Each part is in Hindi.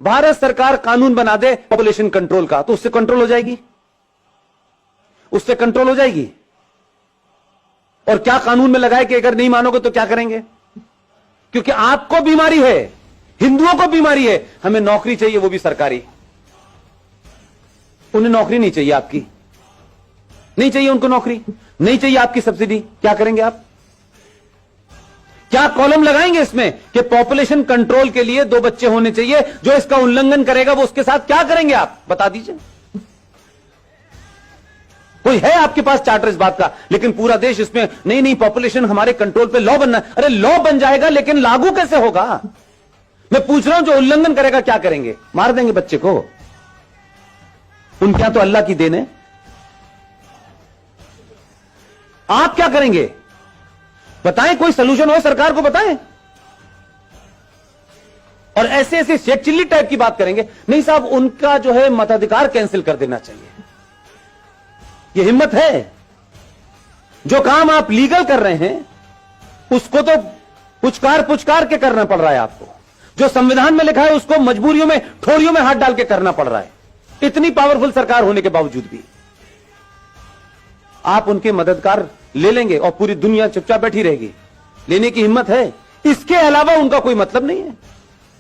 भारत सरकार कानून बना दे पॉपुलेशन कंट्रोल का, तो उससे कंट्रोल हो जाएगी, उससे कंट्रोल हो जाएगी। और क्या कानून में लगाए कि अगर नहीं मानोगे तो क्या करेंगे? क्योंकि आपको बीमारी है, हिंदुओं को बीमारी है, हमें नौकरी चाहिए, वो भी सरकारी। उन्हें नौकरी नहीं चाहिए, आपकी नहीं चाहिए, उनको नौकरी नहीं चाहिए, आपकी सब्सिडी। क्या करेंगे आप? क्या कॉलम लगाएंगे इसमें कि पॉपुलेशन कंट्रोल के लिए 2 बच्चे होने चाहिए, जो इसका उल्लंघन करेगा वो उसके साथ क्या करेंगे आप? बता दीजिए। कोई है आपके पास चार्टर इस बात का? लेकिन पूरा देश इसमें नहीं नहीं, पॉपुलेशन हमारे कंट्रोल पे लॉ बनना। अरे लॉ बन जाएगा, लेकिन लागू कैसे होगा? मैं पूछ रहा हूं, जो उल्लंघन करेगा क्या करेंगे? मार देंगे बच्चे को? उनके यहां तो अल्लाह की देन है। आप क्या करेंगे? बताएं, कोई सलूशन हो सरकार को बताएं। और ऐसे ऐसे शेख चिल्ली टाइप की बात करेंगे। नहीं साहब, उनका जो है मताधिकार कैंसिल कर देना चाहिए। ये हिम्मत है? जो काम आप लीगल कर रहे हैं उसको तो पुचकार पुचकार के करना पड़ रहा है आपको। जो संविधान में लिखा है उसको मजबूरियों में, ठोड़ियों में हाथ डाल के करना पड़ रहा है, इतनी पावरफुल सरकार होने के बावजूद भी। आप उनके मददगार ले लेंगे और पूरी दुनिया चुपचाप बैठी रहेगी। लेने की हिम्मत है? इसके अलावा उनका कोई मतलब नहीं है।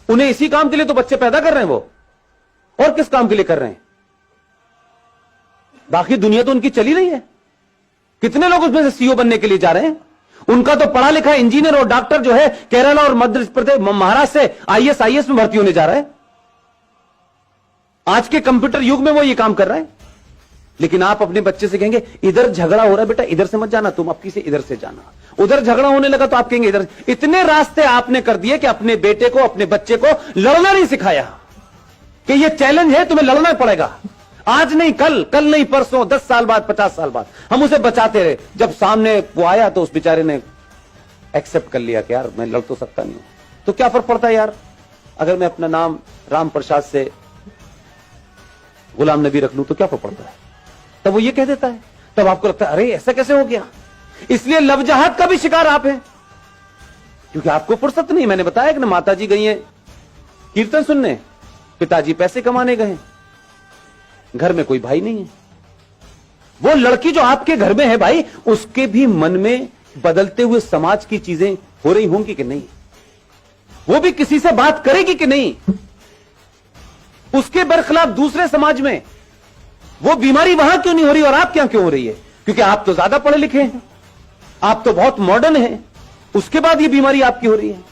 उन्हें इसी काम के लिए तो बच्चे पैदा कर रहे हैं वो, और किस काम के लिए कर रहे हैं? बाकी दुनिया तो उनकी चली रही है। कितने लोग उसमें से सीईओ बनने के लिए जा रहे हैं? उनका तो पढ़ा लिखा इंजीनियर और डॉक्टर जो है केरला और मध्य प्रदेश, महाराष्ट्र से आईएएस में भर्ती होने जा रहा है। आज के कंप्यूटर युग में वो ये काम कर रहा है। लेकिन आप अपने बच्चे से कहेंगे इधर झगड़ा हो रहा है बेटा, इधर से मत जाना, तुम अपनी से इधर से जाना। उधर झगड़ा होने लगा तो आप कहेंगे इधर। इतने रास्ते आपने कर दिए कि अपने बेटे को, अपने बच्चे को लड़ना नहीं सिखाया कि ये चैलेंज है, तुम्हें लड़ना पड़ेगा। आज नहीं कल, कल नहीं परसों, 10 साल बाद, 50 साल बाद हम उसे बचाते रहे। जब सामने वो आया तो उस बेचारे ने एक्सेप्ट कर लिया कि यार मैं लड़ तो सकता नहीं हूं। तो क्या फर्क पड़ता है यार, अगर मैं अपना नाम राम प्रसाद से गुलाम नबी रख लूं तो क्या फर्क पड़ता है? तब वो ये कह देता है। तब आपको लगता है अरे ऐसा कैसे हो गया? इसलिए लवजहाद का भी शिकार आप हैं, क्योंकि आपको फुर्सत नहीं। मैंने बताया कि ना, माता जी गई हैं कीर्तन सुनने, पिताजी पैसे कमाने गए, घर में कोई भाई नहीं है। वो लड़की जो आपके घर में है भाई, उसके भी मन में बदलते हुए समाज की चीजें हो रही होंगी कि नहीं? वो भी किसी से बात करेगी कि नहीं? उसके बरखिलाफ दूसरे समाज में वो बीमारी वहां क्यों नहीं हो रही और आप क्या क्यों हो रही है? क्योंकि आप तो ज्यादा पढ़े लिखे हैं, आप तो बहुत मॉडर्न हैं, उसके बाद ये बीमारी आपकी हो रही है।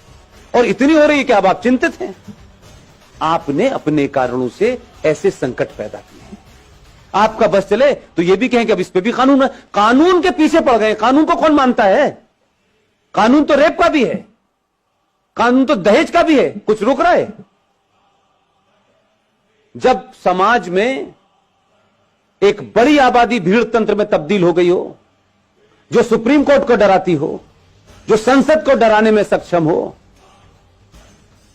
और इतनी हो रही है कि अब आप चिंतित हैं। आपने अपने कारणों से ऐसे संकट पैदा किए हैं। आपका बस चले तो ये भी कहें कि अब इस पे भी कानून है। कानून के पीछे पड़ गए। कानून को कौन मानता है? कानून तो रेप का भी है, कानून तो दहेज का भी है। कुछ रुक रहा है? जब समाज में एक बड़ी आबादी भीड़ तंत्र में तब्दील हो गई हो, जो सुप्रीम कोर्ट को डराती हो, जो संसद को डराने में सक्षम हो,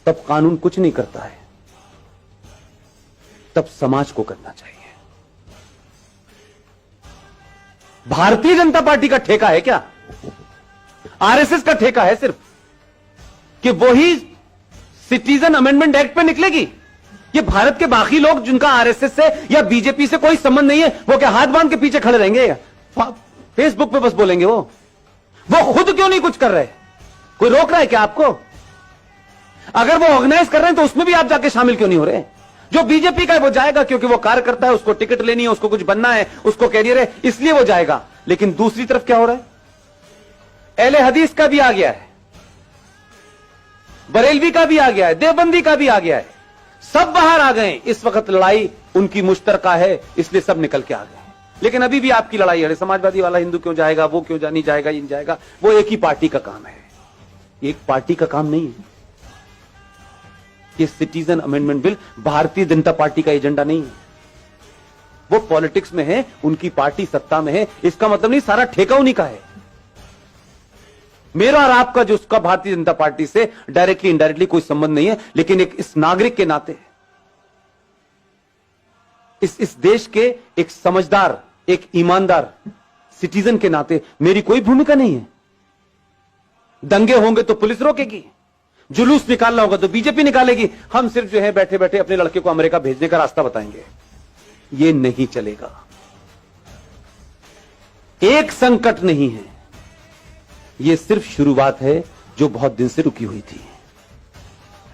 तब कानून कुछ नहीं करता है, तब समाज को करना चाहिए। भारतीय जनता पार्टी का ठेका है क्या? आरएसएस का ठेका है सिर्फ कि वही सिटीजन अमेंडमेंट एक्ट पे निकलेगी? ये भारत के बाकी लोग जिनका आरएसएस से या बीजेपी से कोई संबंध नहीं है, वो क्या हाथ बांध के पीछे खड़े रहेंगे? फेसबुक पे बस बोलेंगे वो खुद क्यों नहीं कुछ कर रहे? कोई रोक रहा है क्या आपको? अगर वो ऑर्गेनाइज कर रहे हैं तो उसमें भी आप जाके शामिल क्यों नहीं हो रहे? जो बीजेपी का है वो जाएगा क्योंकि वो कार्य करता है, उसको टिकट लेनी है, उसको कुछ बनना है, उसको कैरियर है, इसलिए वो जाएगा। लेकिन दूसरी तरफ क्या हो रहा है? अहले हदीस का भी आ गया है, बरेलवी का भी आ गया है, देवबंदी का भी आ गया है, सब बाहर आ गए। इस वक्त लड़ाई उनकी मुश्तरका है, इसलिए सब निकल के आ गए। लेकिन अभी भी आपकी लड़ाई है, समाजवादी वाला हिंदू क्यों जाएगा, वो क्यों नहीं जाएगा, इन जाएगा। वो एक ही पार्टी का काम है, एक पार्टी का काम नहीं है। ये citizen amendment bill Bharatiya Janata party का एजेंडा नहीं है। वो पॉलिटिक्स में है, उनकी पार्टी सत्ता में है, इसका मतलब नहीं सारा ठेका उन्हीं का है। मेरा और आपका जो उसका भारतीय जनता पार्टी से डायरेक्टली इनडायरेक्टली कोई संबंध नहीं है, लेकिन एक इस नागरिक के नाते, इस देश के एक समझदार, एक ईमानदार सिटीजन के नाते मेरी कोई भूमिका नहीं है। दंगे होंगे तो पुलिस रोकेगी, जुलूस निकालना होगा तो बीजेपी निकालेगी, हम सिर्फ जो है बैठे बैठे अपने लड़के को अमेरिका भेजने का रास्ता बताएंगे। ये नहीं चलेगा। एक संकट नहीं है, ये सिर्फ शुरुआत है जो बहुत दिन से रुकी हुई थी।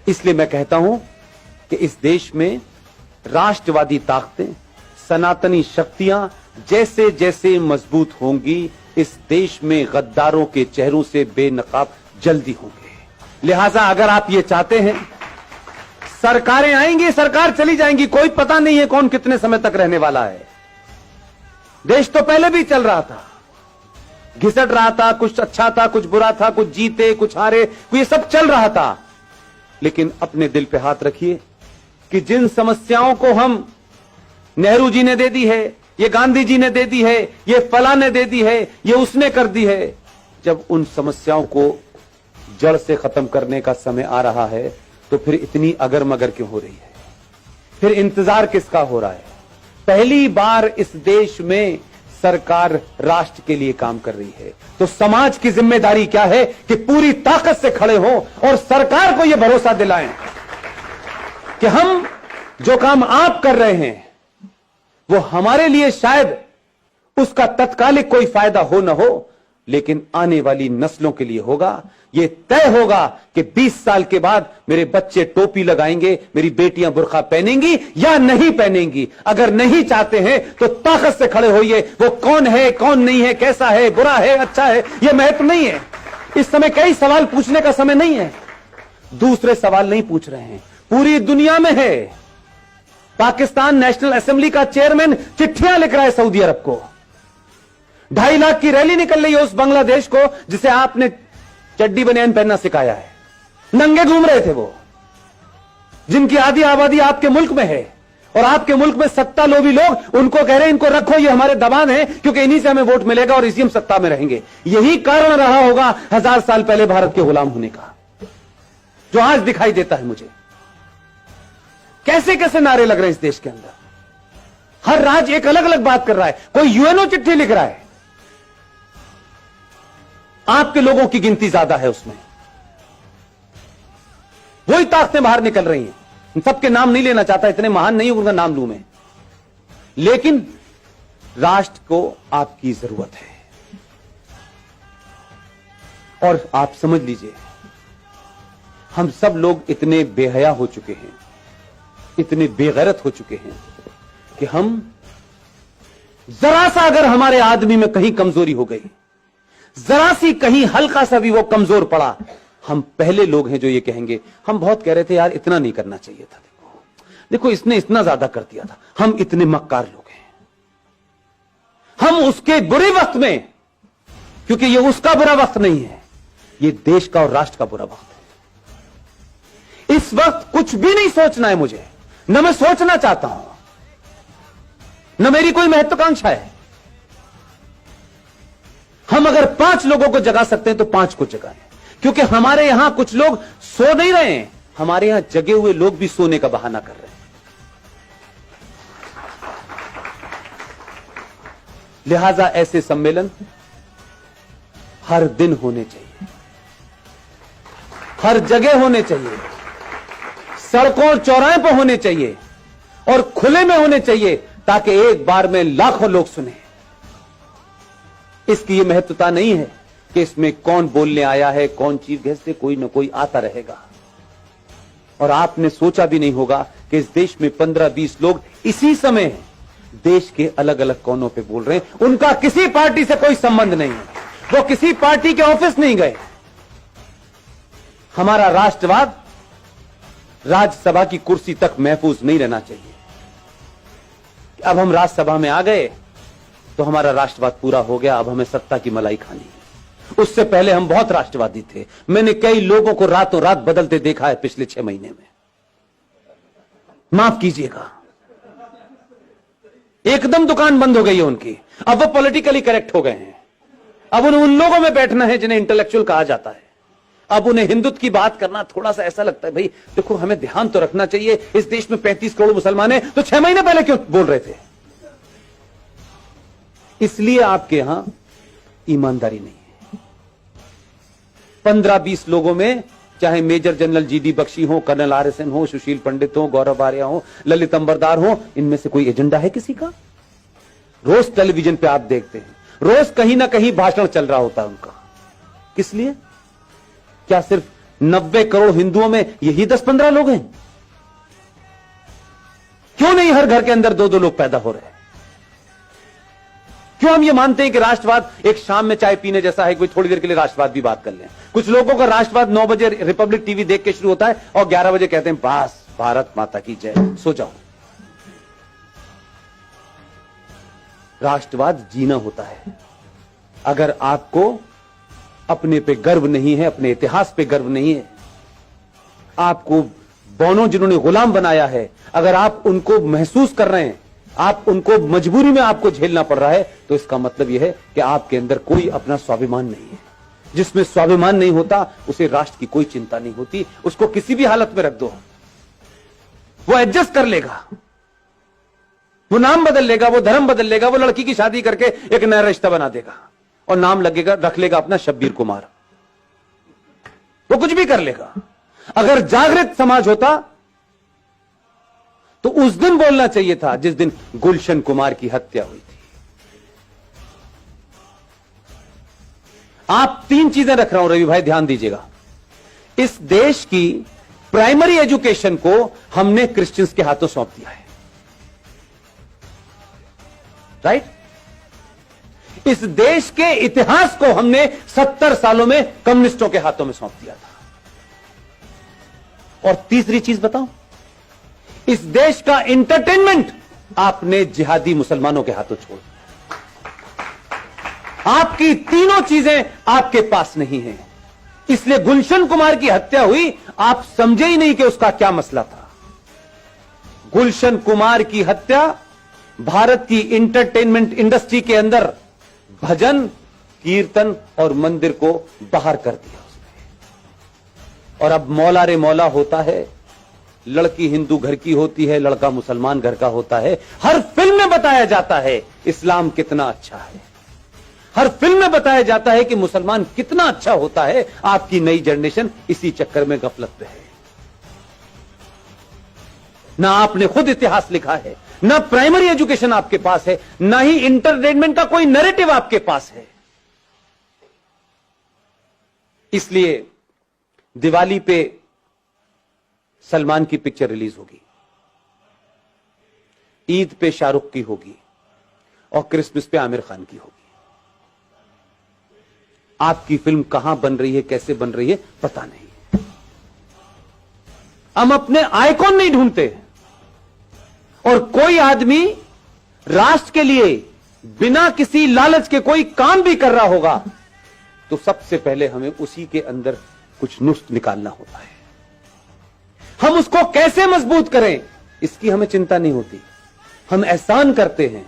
इसलिए मैं कहता हूं कि इस देश में राष्ट्रवादी ताकतें, सनातनी शक्तियां जैसे जैसे मजबूत होंगी, इस देश में गद्दारों के चेहरों से बेनकाब जल्दी होंगे। लिहाजा अगर आप ये चाहते हैं, सरकारें आएंगी, सरकार चली जाएंगी, कोई पता नहीं है कौन कितने समय तक रहने वाला है। देश तो पहले भी चल रहा था, घिसट रहा था, कुछ अच्छा था, कुछ बुरा था, कुछ जीते, कुछ हारे, ये सब चल रहा था। लेकिन अपने दिल पे हाथ रखिए कि जिन समस्याओं को हम नेहरू जी ने दे दी है, ये गांधी जी ने दे दी है, ये फला ने दे दी है, ये उसने कर दी है, जब उन समस्याओं को जड़ से खत्म करने का समय आ रहा है तो फिर इतनी अगर मगर क्यों हो रही है? फिर इंतजार किसका हो रहा है? पहली बार इस देश में सरकार राष्ट्र के लिए काम कर रही है, तो समाज की जिम्मेदारी क्या है कि पूरी ताकत से खड़े हों और सरकार को यह भरोसा दिलाएं कि हम जो काम आप कर रहे हैं वो हमारे लिए शायद उसका तत्कालिक कोई फायदा हो ना हो, लेकिन आने वाली नस्लों के लिए होगा। यह तय होगा कि 20 साल के बाद मेरे बच्चे टोपी लगाएंगे, मेरी बेटियां बुर्का पहनेंगी या नहीं पहनेंगी। अगर नहीं चाहते हैं तो ताकत से खड़े होइए। वो कौन है, कौन नहीं है, कैसा है, बुरा है, अच्छा है, यह महत्व नहीं है। इस समय कई सवाल पूछने का समय नहीं है। दूसरे सवाल नहीं पूछ रहे हैं, पूरी दुनिया में है। पाकिस्तान नेशनल असेंबली का चेयरमैन चिट्ठियां लिख रहा है सऊदी अरब को। 2.5 लाख की रैली निकल रही है उस बांग्लादेश को जिसे आपने चड्डी बनियान पहनना सिखाया है। नंगे घूम रहे थे वो, जिनकी आधी आबादी आपके मुल्क में है, और आपके मुल्क में सत्ता लोभी लोग उनको कह रहे हैं इनको रखो, ये हमारे दबान है, क्योंकि इन्हीं से हमें वोट मिलेगा और इसी हम सत्ता में रहेंगे। यही कारण रहा होगा 1000 साल पहले भारत के गुलाम होने का, जो आज दिखाई देता है मुझे। कैसे कैसे नारे लग रहे हैं इस देश के अंदर। हर राज्य एक अलग अलग बात कर रहा है। कोई यूएनओ चिट्ठी लिख रहा है, आपके लोगों की गिनती ज्यादा है उसमें। वही ताकतें बाहर निकल रही हैं। सबके नाम नहीं लेना चाहता, इतने महान नहीं उनका नाम लूं मैं, लेकिन राष्ट्र को आपकी जरूरत है। और आप समझ लीजिए, हम सब लोग इतने बेहया हो चुके हैं, इतने बेगैरत हो चुके हैं कि हम जरा सा अगर हमारे आदमी में कहीं कमजोरी हो गई, जरा सी कहीं हल्का सा भी वो कमजोर पड़ा, हम पहले लोग हैं जो ये कहेंगे। हम बहुत कह रहे थे यार इतना नहीं करना चाहिए था, देखो इसने इतना ज्यादा कर दिया था, हम इतने मक्कार लोग हैं। हम उसके बुरे वक्त में, क्योंकि ये उसका बुरा वक्त नहीं है, ये देश का और राष्ट्र का बुरा वक्त है। इस वक्त कुछ भी नहीं सोचना है मुझे, न मैं सोचना चाहता हूं, न मेरी कोई महत्वाकांक्षा है। हम अगर 5 लोगों को जगा सकते हैं तो 5 को जगाएं, क्योंकि हमारे यहां कुछ लोग सो नहीं रहे हैं, हमारे यहां जगे हुए लोग भी सोने का बहाना कर रहे हैं। लिहाजा ऐसे सम्मेलन हर दिन होने चाहिए, हर जगह होने चाहिए, सड़कों और चौराहे पर होने चाहिए और खुले में होने चाहिए, ताकि एक बार में लाखों लोग सुने। इसकी यह महत्वता नहीं है कि इसमें कौन बोलने आया है, कौन चीज घेसते, कोई ना कोई आता रहेगा। और आपने सोचा भी नहीं होगा कि इस देश में 15-20 लोग इसी समय देश के अलग अलग कोनों पे बोल रहे हैं। उनका किसी पार्टी से कोई संबंध नहीं है, वो किसी पार्टी के ऑफिस नहीं गए। हमारा राष्ट्रवाद राज्यसभा की कुर्सी तक महफूज नहीं रहना चाहिए। अब हम राज्यसभा में आ गए तो हमारा राष्ट्रवाद पूरा हो गया, अब हमें सत्ता की मलाई खानी है। उससे पहले हम बहुत राष्ट्रवादी थे। मैंने कई लोगों को रातों रात बदलते देखा है पिछले 6 महीने में, माफ कीजिएगा। एकदम दुकान बंद हो गई है उनकी, अब वो पॉलिटिकली करेक्ट हो गए हैं। अब उन लोगों में बैठना है जिन्हें इंटेलेक्चुअल कहा जाता है। अब उन्हें हिंदुत्व की बात करना थोड़ा सा ऐसा लगता है, भाई देखो हमें ध्यान तो रखना चाहिए, इस देश में 35 करोड़ मुसलमान हैं, तो 6 महीने पहले क्यों बोल रहे थे? इसलिए आपके यहां ईमानदारी नहीं है। 15-20 लोगों में चाहे मेजर जनरल जीडी बख्शी हो, कर्नल RSN हो, सुशील पंडित हो, गौरव आर्या हो, ललित अंबरदार हो, इनमें से कोई एजेंडा है किसी का? रोज टेलीविजन पे आप देखते हैं, रोज कहीं ना कहीं भाषण चल रहा होता है उनका। किस लिए? क्या सिर्फ 90 करोड़ हिंदुओं में यही 10-15 लोग हैं? क्यों नहीं हर घर के अंदर 2-2 लोग पैदा हो रहे हैं? क्यों हम ये मानते हैं कि राष्ट्रवाद एक शाम में चाय पीने जैसा है, कोई थोड़ी देर के लिए राष्ट्रवाद भी बात कर लें? कुछ लोगों का राष्ट्रवाद 9 बजे रिपब्लिक टीवी देख के शुरू होता है और 11 बजे कहते हैं बस भारत माता की जय, सो जाओ। राष्ट्रवाद जीना होता है। अगर आपको अपने पे गर्व नहीं है, अपने इतिहास पे गर्व नहीं है, आपको बौनों जिन्होंने गुलाम बनाया है, अगर आप उनको महसूस कर रहे हैं, आप उनको मजबूरी में आपको झेलना पड़ रहा है, तो इसका मतलब यह है कि आपके अंदर कोई अपना स्वाभिमान नहीं है। जिसमें स्वाभिमान नहीं होता उसे राष्ट्र की कोई चिंता नहीं होती। उसको किसी भी हालत में रख दो, वो एडजस्ट कर लेगा, वो नाम बदल लेगा, वो धर्म बदल लेगा, वो लड़की की शादी करके एक नया रिश्ता बना देगा और नाम लगेगा, रख लेगा अपना शब्बीर कुमार। वो कुछ भी कर लेगा। अगर जागृत समाज होता तो उस दिन बोलना चाहिए था जिस दिन गुलशन कुमार की हत्या हुई थी। आप 3 चीजें रख रहा हूं रवि भाई, ध्यान दीजिएगा। इस देश की प्राइमरी एजुकेशन को हमने क्रिश्चियंस के हाथों सौंप दिया है, राइट? इस देश के इतिहास को हमने 70 सालों में कम्युनिस्टों के हाथों में सौंप दिया था। और तीसरी चीज बताऊं, इस देश का एंटरटेनमेंट आपने जिहादी मुसलमानों के हाथों छोड़ दिया। आपकी तीनों चीजें आपके पास नहीं है, इसलिए गुलशन कुमार की हत्या हुई, आप समझे ही नहीं कि उसका क्या मसला था। गुलशन कुमार की हत्या भारत की एंटरटेनमेंट इंडस्ट्री के अंदर भजन, कीर्तन और मंदिर को बाहर कर दिया उसने। और अब मौला रे मौला होता है, लड़की हिंदू घर की होती है, लड़का मुसलमान घर का होता है। हर फिल्म में बताया जाता है इस्लाम कितना अच्छा है, हर फिल्म में बताया जाता है कि मुसलमान कितना अच्छा होता है। आपकी नई जनरेशन इसी चक्कर में गफलत पे है। ना आपने खुद इतिहास लिखा है, ना प्राइमरी एजुकेशन आपके पास है, ना ही इंटरटेनमेंट का कोई नैरेटिव आपके पास है। इसलिए दिवाली पे सलमान की पिक्चर रिलीज होगी, ईद पे शाहरुख की होगी और क्रिसमस पे आमिर खान की होगी। आपकी फिल्म कहां बन रही है, कैसे बन रही है, पता नहीं। हम अपने आइकॉन नहीं ढूंढते। और कोई आदमी राष्ट्र के लिए बिना किसी लालच के कोई काम भी कर रहा होगा तो सबसे पहले हमें उसी के अंदर कुछ नुस्ख निकालना होता है। हम उसको कैसे मजबूत करें इसकी हमें चिंता नहीं होती। हम एहसान करते हैं